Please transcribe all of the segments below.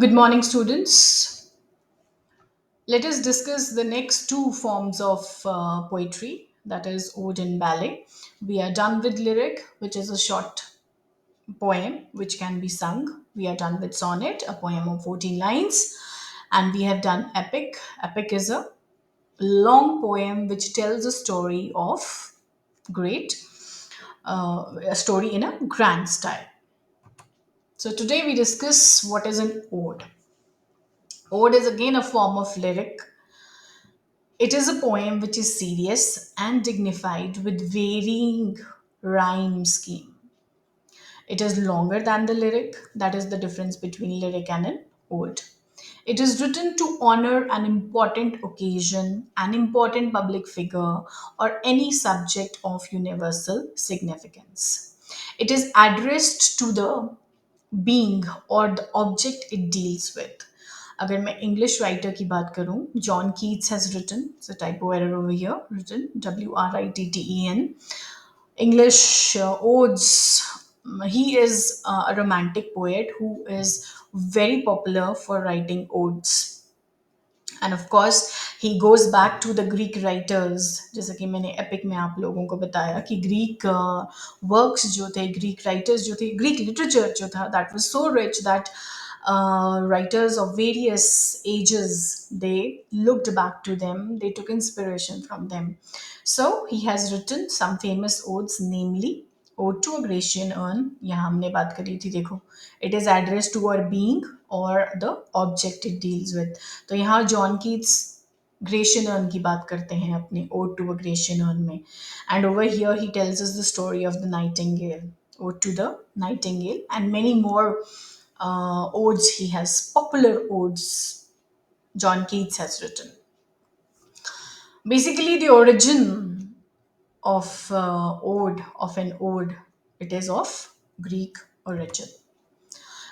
Good morning, students. Let us discuss the next two forms of poetry, that is, ode and ballet. We are done with lyric, which is a short poem which can be sung. We are done with sonnet, a poem of 14 lines. And we have done epic. Epic is a long poem which tells a story of great, a story in a grand style. So today we discuss what is an ode. Ode is again a form of lyric. It is a poem which is serious and dignified with varying rhyme scheme. It is longer than the lyric, that is the difference between lyric and an ode. It is written to honor an important occasion, an important public figure, or any subject of universal significance. It is addressed to the being or the object it deals with. अगर मैं English writer की बात करूं, John Keats has written, so typo error over here, written WRITTEN, English odes. He is a romantic poet who is very popular for writing odes. And of course he goes back to the Greek writers. जैसे कि मैंने epic में आप लोगों को बताया कि Greek works जो थे, ग्रीक राइटर्स जो थे, ग्रीक लिटरेचर जो था, that was so rich that writers of various ages, they looked back to them, they took inspiration from them. So he has written some famous odes, namely Ode to a Grecian Urn. यहाँ हमने बात करी थी, देखो, it is addressed to our being or the object it deals with. तो यहाँ John Keats Grecian earn की बात करते हैं अपने ode to a Grecian urn में. And over here he tells us the story of the nightingale, ode to the nightingale, and many more odes he has, popular odes John Keats has written. Basically, the origin of an ode, it is of Greek origin.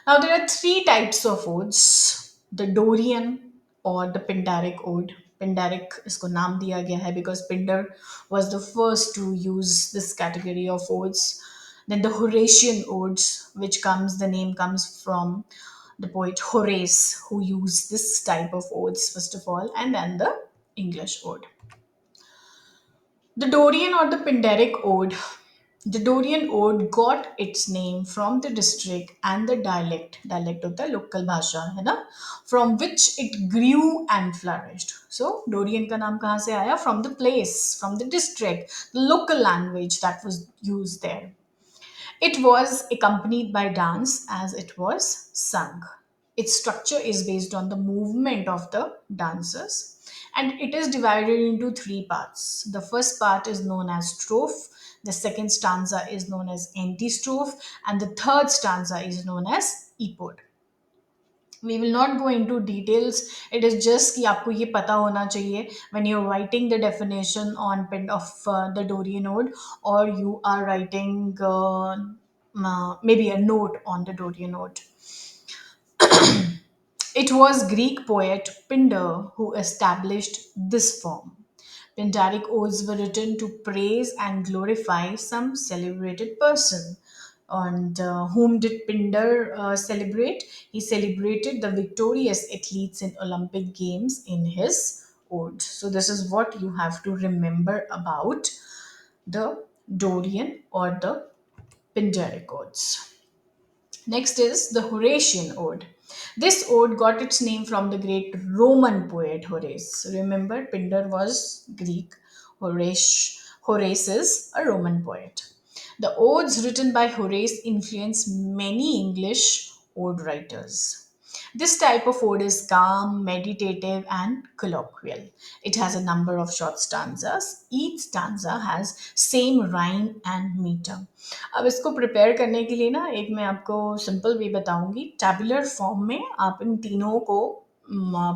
Now, there are three types of odes: the Dorian or the Pindaric ode. Pindaric इसको नाम दिया गया है because Pindar was the first to use this category of odes. Then the Horatian odes, which comes, the name comes from the poet Horace, who used this type of odes first of all, and then the English ode. The Dorian or the Pindaric ode. The Dorian ode got its name from the district and the dialect. Dialect होता है local भाषा, है ना? From which it grew and flourished. So Dorian का नाम कहाँ से आया? From the place, from the district, the local language that was used there. It was accompanied by dance as it was sung. Its structure is based on the movement of the dancers, and it is divided into three parts. The first part is known as strophe, the second stanza is known as antistrophe, and the third stanza is known as epode. We will not go into details. It is just कि आपको ये पता होना चाहिए when you're writing the definition on pen of the Dorian ode, or you are writing maybe a note on the Dorian ode. It was Greek poet Pindar who established this form. Pindaric odes were written to praise and glorify some celebrated person. And whom did Pindar celebrate? He celebrated the victorious athletes in Olympic Games in his ode. So, this is what you have to remember about the Dorian or the Pindaric odes. Next is the Horatian ode. This ode got its name from the great Roman poet Horace. Remember, Pindar was Greek, Horace is a Roman poet. The odes written by Horace influenced many English ode writers. This type of ode is calm, meditative, and colloquial. It has a number of short stanzas. Each stanza has same rhyme and meter. अब इसको prepare करने के लिए ना, एक मैं आपको simple way बताऊंगी. टैबुलर फॉर्म में आप इन तीनों को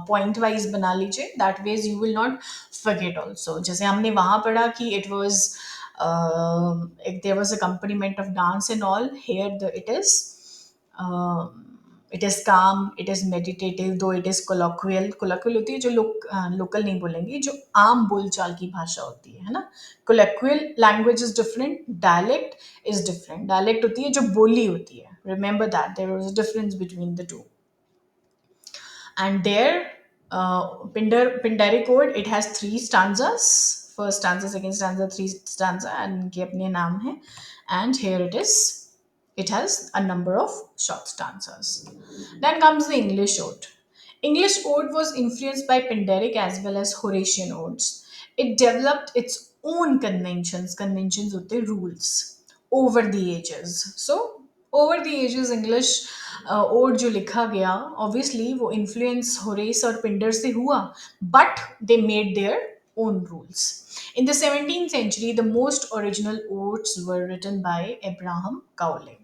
पॉइंट वाइज बना लीजिए. That ways you will not forget also. जैसे हमने वहाँ पढ़ा कि it was there was accompaniment of dance and all. Here the it is calm, it is meditative, though it is colloquial. Colloquial होती है जो लोग लोकल नहीं बोलेंगे, जो आम बोलचाल की भाषा होती है ना. Colloquial language is different, dialect is different. Dialect होती है जो बोली होती है. Remember that there is a difference between the two. And there, Pindaric ode, it has three stanzas. First stanza, second stanza, three stanza, and इनके अपने नाम हैं. And here it is. It has a number of short stanzas. Then comes the English ode. English ode was influenced by Pindaric as well as Horatian odes. It developed its own conventions. Conventions होते rules over the ages. So over the ages English ode जो लिखा गया, obviously वो influence Horace और Pindar से हुआ, but they made their own rules. In the 17th century, the most original odes were written by Abraham Cowley.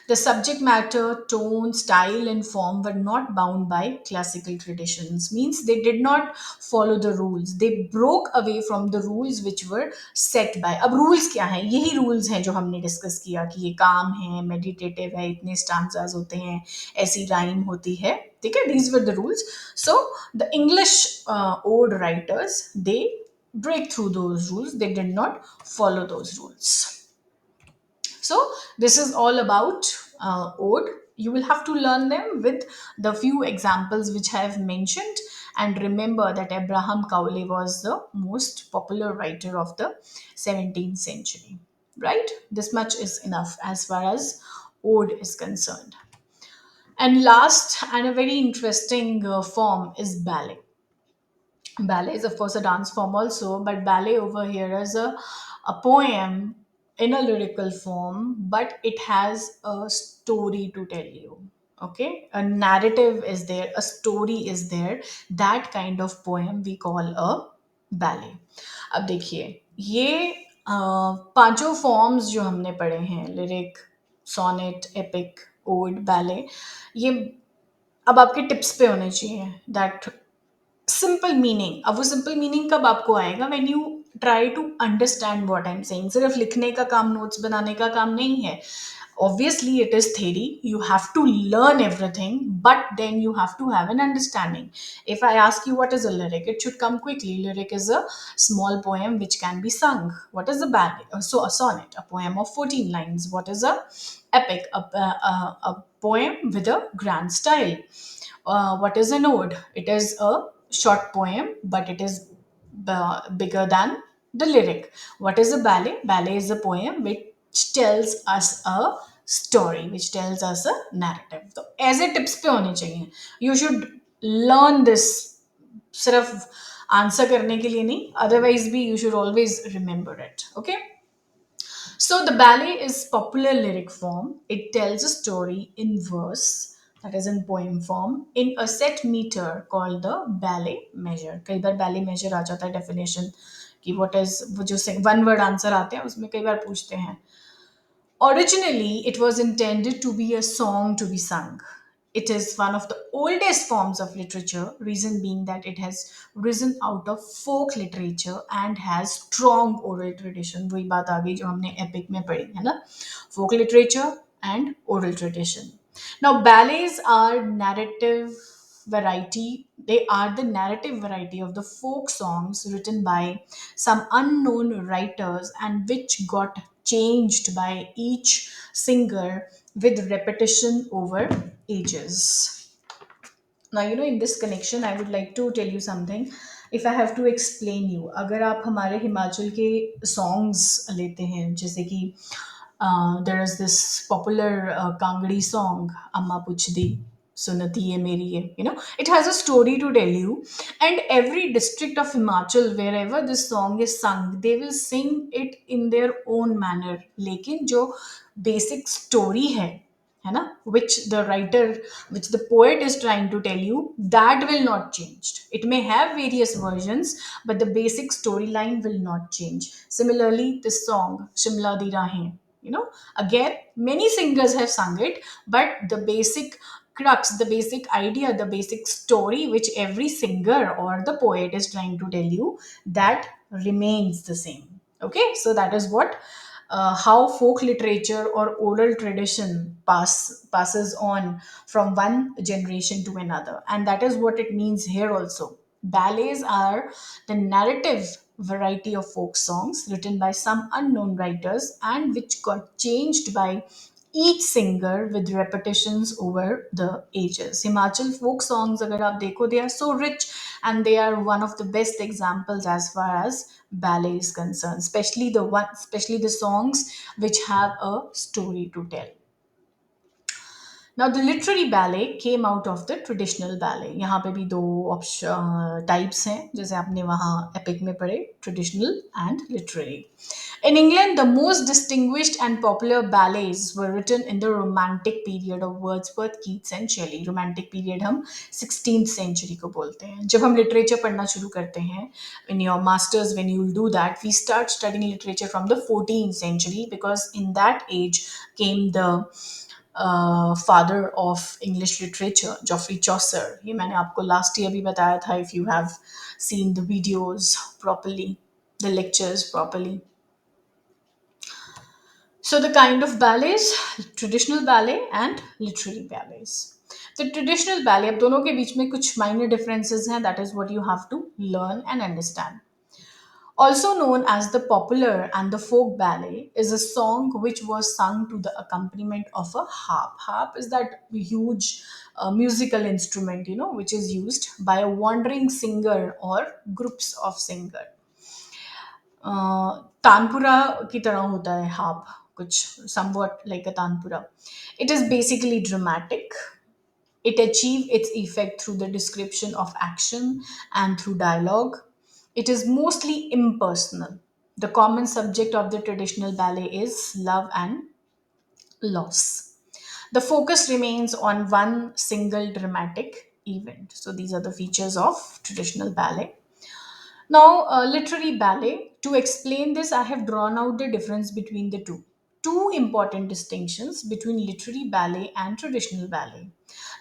The subject matter, tone, style, and form were not bound by classical traditions. Means they did not follow the rules. They broke away from the rules which were set by. अब rules क्या हैं? यही rules हैं जो हमने discuss किया कि ये काम है, meditative है, इतने stanzas होते हैं, ऐसी rhyme होती है. ठीक है? These were the rules. So the English ode writers, they break through those rules. They did not follow those rules. So this is all about ode. You will have to learn them with the few examples which I have mentioned, and remember that Abraham Cowley was the most popular writer of the 17th century. Right? This much is enough as far as ode is concerned. And last and a very interesting form is ballet. Ballet is of course a dance form also, but ballet over here is a poem in a lyrical form, but it has a story to tell you. Okay, a narrative is there, a story is there. That kind of poem we call a ballet. अब देखिए, ये पांचों forms जो हमने पढ़े हैं, lyric, sonnet, epic, ode, ballet, ये अब आपके टिप्स पे होने चाहिए. That simple meaning. अब वो सिंपल मीनिंग कब आपको आएगा? When you try to understand what I am saying. सिर्फ लिखने का काम, नोट्स बनाने का काम नहीं है. Obviously it is theory, you have to learn everything, but then you have to have an understanding. If I ask you what is a lyric, it should come quickly. Lyric is a small poem which can be sung. What is a ballet? So a sonnet, a poem of 14 lines. What is a epic? A poem with a grand style. What is an ode? It is a short poem, but it is bigger than the lyric. What is a ballet? Ballet is a poem which tells us a story, which tells us a narrative. So, as a tips पे होने चाहिए. You should learn this. सिर्फ answer करने के लिए नहीं, otherwise भी you should always remember it. Okay. So the ballet is popular lyric form. It tells a story in verse, that is in poem form, in a set meter called the ballet measure. कई बार ballet measure आ जाता है definition कि what is, वो जो one word answer आते हैं उसमें कई बार पूछते हैं. Originally, it was intended to be a song to be sung. It is one of the oldest forms of literature, reason being that it has risen out of folk literature and has strong oral tradition. वही बात आ गई जो हमने epic में पढ़ी है ना, folk literature and oral tradition. Now ballets are narrative variety. They are the narrative variety of the folk songs written by some unknown writers and which got changed by each singer with repetition over ages. Now, in this connection, I would like to tell you something. If I have to explain you, अगर आप हमारे हिमाचल के songs लेते हैं, जैसे कि there is this popular Kangri song, अम्मा पुछदी सुनती है मेरी ये, it has a story to tell you. And every district of Himachal, wherever this song is sung, they will sing it in their own manner. लेकिन जो basic story है ना, which the writer, which the poet is trying to tell you, that will not change. It may have various versions, but the basic storyline will not change. Similarly, this song Shimla Di Rahein, again many singers have sung it, but the basic crux, the basic idea, the basic story which every singer or the poet is trying to tell you, that remains the same. Okay, so that is what how folk literature or oral tradition passes on from one generation to another, and that is what it means here also. Ballets are the narrative variety of folk songs written by some unknown writers and which got changed by each singer with repetitions over the ages. Himachal folk songs, agar aap dekho, they are so rich and they are one of the best examples as far as ballet is concerned, especially the songs which have a story to tell. Now, the literary ballet came out of the traditional ballet. यहाँ पे भी दो option types हैं, जैसे आपने वहाँ epic में पढ़े, traditional and literary. In England, the most distinguished and popular ballets were written in the Romantic period of Wordsworth, Keats and Shelley. Romantic period हम 16th century को बोलते हैं. जब हम literature पढ़ना शुरू करते हैं, in your masters, when you will do that, we start studying literature from the 14th century, because in that age came the father of English literature Geoffrey Chaucer. ये मैंने आपको लास्ट ईयर भी बताया था, if you have seen the videos properly, the lectures properly. So the kind of ballets, traditional ballet and literary ballets. The traditional ballet, अब दोनों के बीच में कुछ minor differences हैं, that is what you have to learn and understand. Also known as the popular and the folk ballet, is a song which was sung to the accompaniment of a harp. Harp is that huge musical instrument, which is used by a wandering singer or groups of singer. Tanpura की तरह होता है harp, कुछ somewhat like a tanpura. It is basically dramatic. It achieves its effect through the description of action and through dialogue. It is mostly impersonal. The common subject of the traditional ballet is love and loss. The focus remains on one single dramatic event. So, these are the features of traditional ballet. Now, literary ballet. To explain this, I have drawn out the difference between the two. Two important distinctions between literary ballet and traditional ballet.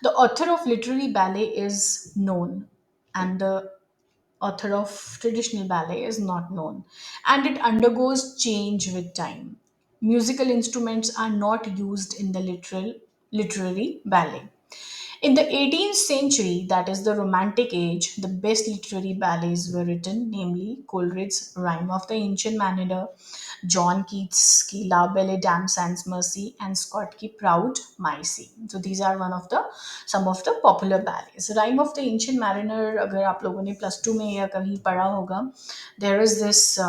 The author of literary ballet is known, and the author of traditional ballet is not known, and it undergoes change with time. Musical instruments are not used in the literary ballet. In the 18th century, that is the Romantic age, the best literary ballets were written, namely Coleridge's Rime of the Ancient Mariner, John Keats' की La Belle Dame Sans Mercy, and Scott की Proud Maisie. So these are one of the some of the popular ballets. Rime of the Ancient Mariner, अगर आप लोगों ने plus two में या कहीं पढ़ा होगा, there is this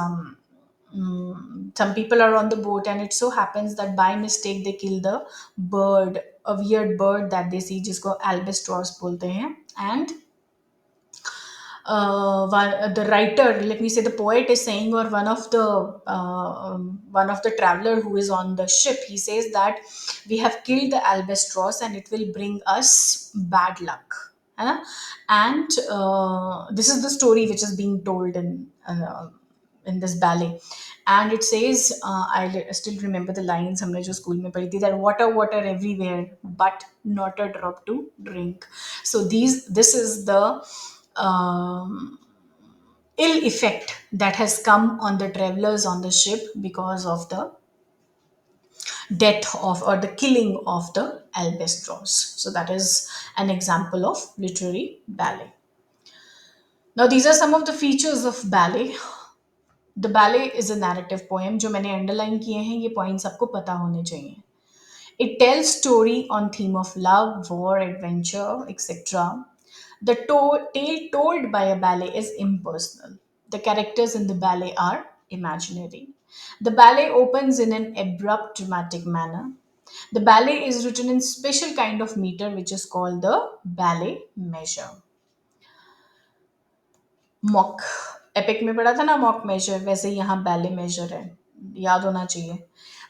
some people are on the boat and it so happens that by mistake they kill the bird, a weird bird that they see जिसको albatross बोलते हैं. And the writer, let me say the poet is saying, or one of the traveler who is on the ship, he says that we have killed the albatross and it will bring us bad luck. है ना? And this is the story which is being told in this ballet. And it says, still remember the lines हमने जो school में पढ़ी थी, that water water everywhere but not a drop to drink. So this is the um, ill effect that has come on the travelers on the ship because of the death of, or the killing of the albatross. So that is an example of literary ballet. Now these are some of the features of ballet. The ballet is a narrative poem. जो मैंने underline किए हैं ये points आपको पता होने चाहिए. It tells story on theme of love, war, adventure, etc. The tale told by a ballet is impersonal. The characters in the ballet are imaginary. The ballet opens in an abrupt, dramatic manner. The ballet is written in special kind of meter which is called the ballet measure. Mock, epic में पढ़ा था ना mock major, वैसे ही यहाँ ballet major है, याद होना चाहिए.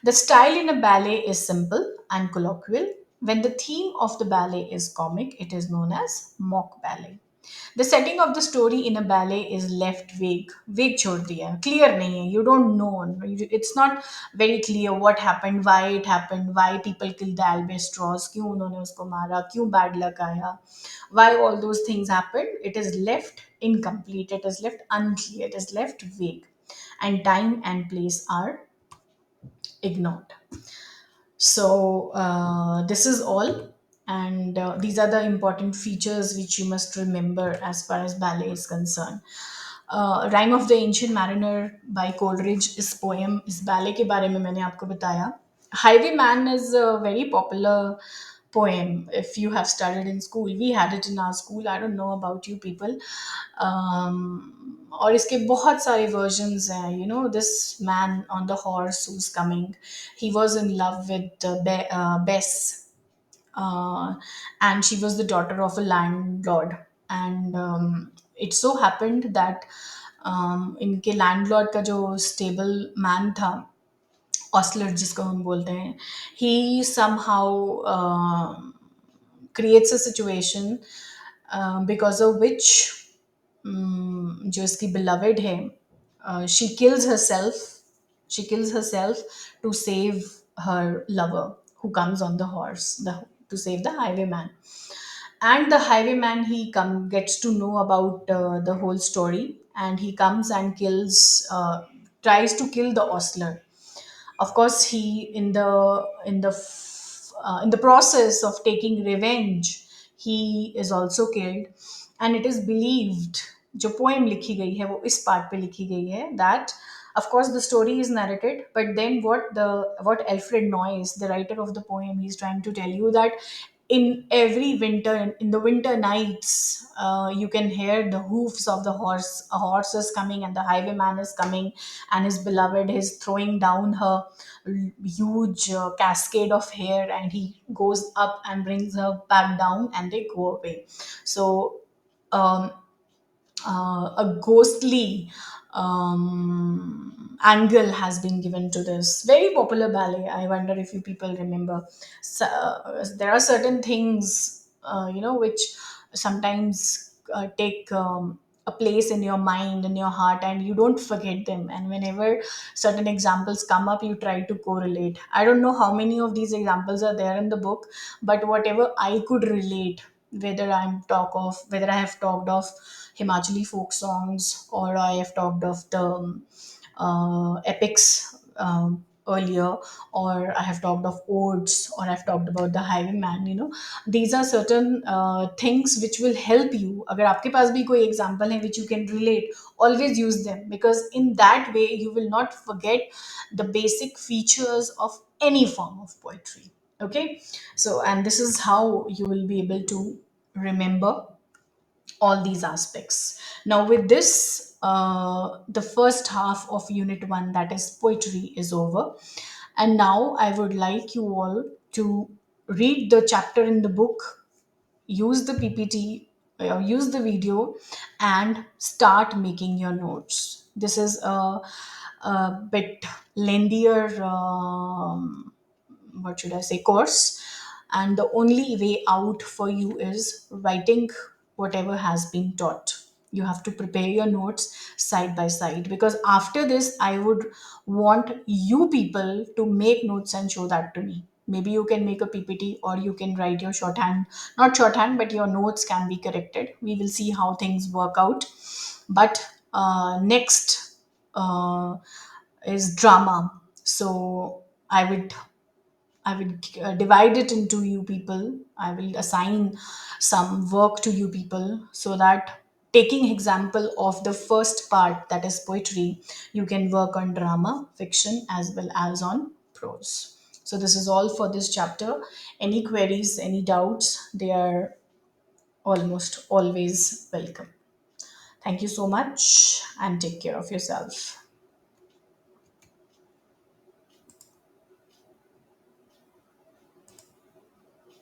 The style in a ballet is simple and colloquial. When the theme of the ballet is comic, it is known as mock ballet. The setting of the story in a ballet is left vague. Vague छोड़ दिया है, clear नहीं है. You don't know. It's not very clear what happened, why it happened, why people killed the albatross, क्यों उन्होंने उसको मारा, क्यों bad luck आया, why all those things happened. It is left incomplete. It is left unclear. It is left vague, and time and place are ignored. So this is all, and these are the important features which you must remember as far as ballet is concerned. Rhyme of the Ancient Mariner by Coleridge, इस poem, इस ballet के बारे में मैंने आपको बताया. Highwayman is a very popular poem. If you have studied in school, we had it in our school. I don't know about you people. और इसके बहुत सारे versions हैं. This man on the horse who's coming, he was in love with Bess, uh, and she was the daughter of a landlord. And it so happened that इनके landlord का जो stable man था, ऑस्लर जिसको हम बोलते हैं, he somehow creates a situation because of which जो इसकी beloved है, she kills herself. She kills herself to save her lover who comes on the horse, to save the highwayman. And the highwayman, he gets to know about the whole story, and he comes and tries to kill the ostler. Of course, he in the process of taking revenge, he is also killed. And it is believed, जो poem लिखी गई है वो इस part पे लिखी गई है, that of course the story is narrated, but then what Alfred Noyes, the writer of the poem, he's trying to tell you that in every winter, in the winter nights, you can hear the hoofs of the horse. A horse is coming, and the highwayman is coming, and his beloved is throwing down her huge cascade of hair, and he goes up and brings her back down, and they go away. So um, a ghostly angle has been given to this very popular ballet. I wonder if you people remember. So, there are certain things, which sometimes take a place in your mind, in your heart, and you don't forget them. And whenever certain examples come up, you try to correlate. I don't know how many of these examples are there in the book, but whatever I could relate, whether I have talked of Himachali folk songs, or I have talked of the epics earlier, or I have talked of odes, or I've talked about the highwayman. These are certain things which will help you. अगर आपके पास भी कोई example है which you can relate, always use them, because in that way you will not forget the basic features of any form of poetry. Okay, so, and this is how you will be able to remember all these aspects. Now, with this, the first half of Unit 1, that is poetry, is over. And now I would like you all to read the chapter in the book, use the PPT, use the video, and start making your notes. This is a bit lengthier, what should I say, course. And the only way out for you is writing whatever has been taught. You have to prepare your notes side by side, because after this, I would want you people to make notes and show that to me. Maybe you can make a PPT, or you can write your shorthand, not shorthand, but your notes can be corrected. We will see how things work out. But next is drama. So I would divide it into you people. I will assign some work to you people, so that, taking example of the first part, that is poetry, you can work on drama, fiction, as well as on prose. So this is all for this chapter. Any queries, any doubts, they are almost always welcome. Thank you so much, and take care of yourself.